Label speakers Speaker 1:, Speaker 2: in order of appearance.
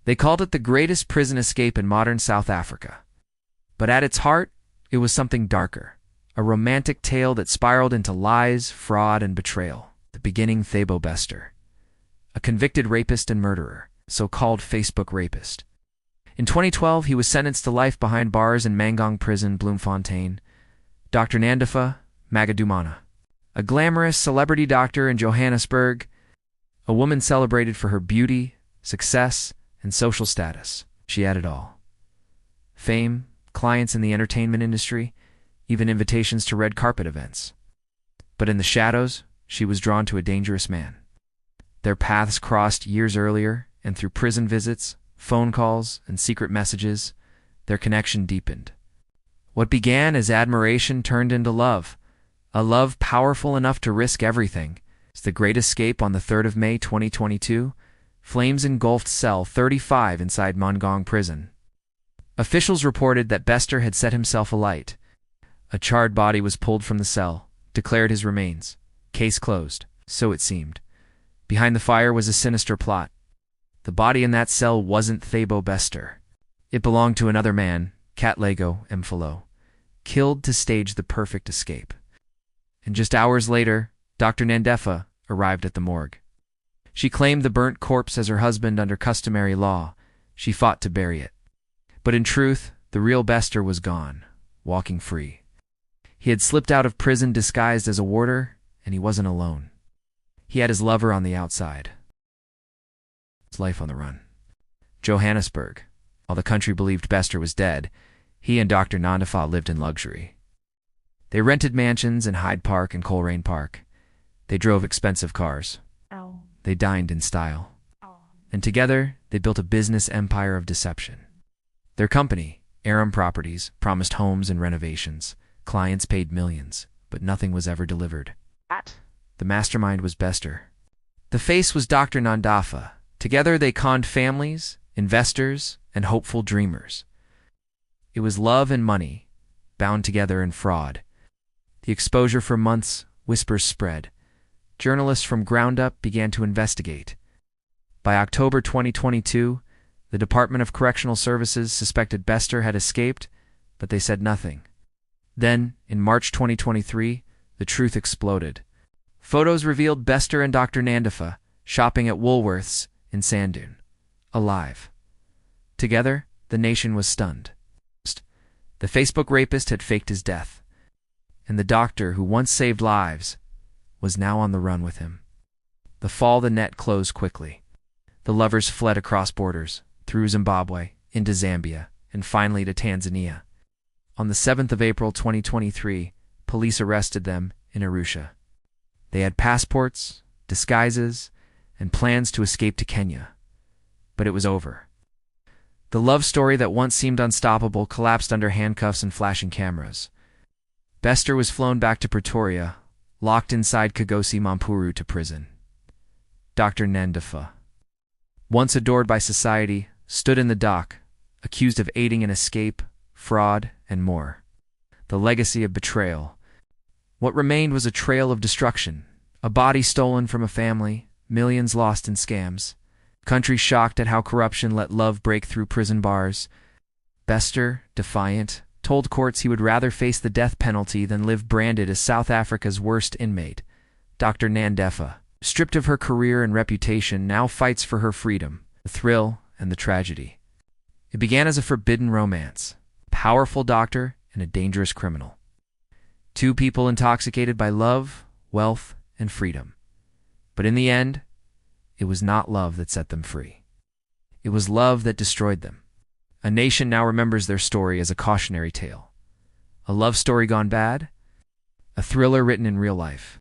Speaker 1: They called it the greatest prison escape in modern South Africa. But at its heart, it was something darker, a romantic tale that spiraled into lies, fraud, and betrayal. The beginning, Thabo Bester, a convicted rapist and murderer, so-called Facebook rapist. In 2012, he was sentenced to life behind bars in Mangang Prison, Bloemfontein. Dr. Nandipha Magudumana, a glamorous celebrity doctor in Johannesburg, a woman celebrated for her beauty, success, and social status. She had it all. Fame, clients in the entertainment industry, even invitations to red carpet events. But in the shadows, she was drawn to a dangerous man. Their paths crossed years earlier, and through prison visits, phone calls, and secret messages, their connection deepened. What began as admiration turned into love, a love powerful enough to risk everything. It's the Great Escape on the 3rd of May 2022. Flames engulfed cell 35 inside Mangang Prison. Officials reported that Bester had set himself alight. A charred body was pulled from the cell, declared his remains. Case closed, so it seemed. Behind the fire was a sinister plot. The body in that cell wasn't Thabo Bester. It belonged to another man, Katlego Mfolo, killed to stage the perfect escape. And just hours later, Dr. Nandipha arrived at the morgue. She claimed the burnt corpse as her husband under customary law. She fought to bury it. But in truth, the real Bester was gone, walking free. He had slipped out of prison disguised as a warder, and he wasn't alone. He had his lover on the outside. His life on the run. Johannesburg. While the country believed Bester was dead, he and Dr. Nandipha lived in luxury. They rented mansions in Hyde Park and Coleraine Park. They drove expensive cars. They dined in style. And together, they built a business empire of deception. Their company, Aram Properties, promised homes and renovations. Clients paid millions, but nothing was ever delivered. The mastermind was Bester. The face was Dr. Nandipha. Together, they conned families, investors, and hopeful dreamers. It was love and money, bound together in fraud. The exposure for months, whispers spread. Journalists from ground up began to investigate. By October 2022, the Department of Correctional Services suspected Bester had escaped, but they said nothing. Then, in March 2023, the truth exploded. Photos revealed Bester and Dr. Nandipha shopping at Woolworths in Sandown, alive. Together, the nation was stunned. The Facebook rapist had faked his death, and the doctor who once saved lives was now on the run with him. The fall of the net closed quickly. The lovers fled across borders, through Zimbabwe, into Zambia, and finally to Tanzania. On the 7th of April 2023, police arrested them in Arusha. They had passports, disguises, and plans to escape to Kenya. But it was over. The love story that once seemed unstoppable collapsed under handcuffs and flashing cameras. Bester was flown back to Pretoria, locked inside Kagosi Mampuru to prison. Dr. Nandipha, once adored by society, stood in the dock, accused of aiding an escape, fraud, and more. The legacy of betrayal. What remained was a trail of destruction, a body stolen from a family, millions lost in scams, country shocked at how corruption let love break through prison bars. Bester, defiant, told courts he would rather face the death penalty than live branded as South Africa's worst inmate. Dr. Nandipha, stripped of her career and reputation, now fights for her freedom, the thrill, and the tragedy. It began as a forbidden romance, a powerful doctor and a dangerous criminal. Two people intoxicated by love, wealth, and freedom. But in the end, it was not love that set them free. It was love that destroyed them. A nation now remembers their story as a cautionary tale. A love story gone bad, a thriller written in real life.